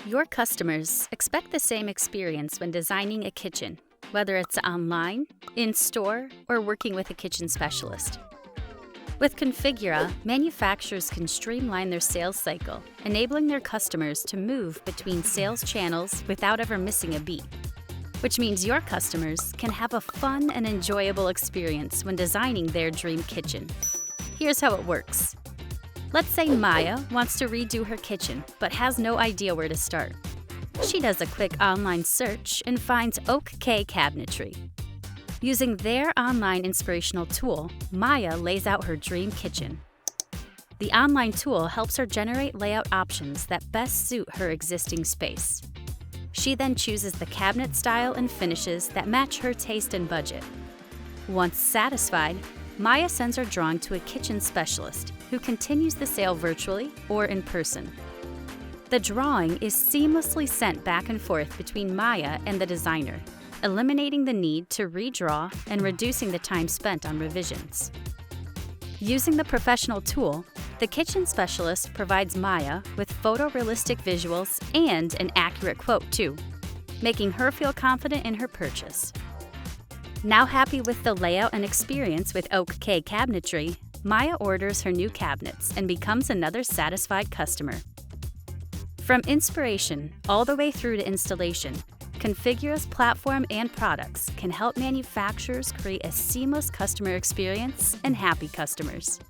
Your customers expect the same experience when designing a kitchen, whether it's online, in-store, or working with a kitchen specialist. With Configura, manufacturers can streamline their sales cycle, enabling their customers to move between sales channels without ever missing a beat, which means your customers can have a fun and enjoyable experience when designing their dream kitchen. Here's how it works. Let's say Maya wants to redo her kitchen, but has no idea where to start. She does a quick online search and finds Oak K Cabinetry. Using their online inspirational tool, Maya lays out her dream kitchen. The online tool helps her generate layout options that best suit her existing space. She then chooses the cabinet style and finishes that match her taste and budget. Once satisfied, Maya sends her drawing to a kitchen specialist who continues the sale virtually or in person. The drawing is seamlessly sent back and forth between Maya and the designer, eliminating the need to redraw and reducing the time spent on revisions. Using the professional tool, the kitchen specialist provides Maya with photorealistic visuals and an accurate quote too, making her feel confident in her purchase. Now happy with the layout and experience with Oak K Cabinetry, Maya orders her new cabinets and becomes another satisfied customer. From inspiration all the way through to installation, Configura's platform and products can help manufacturers create a seamless customer experience and happy customers.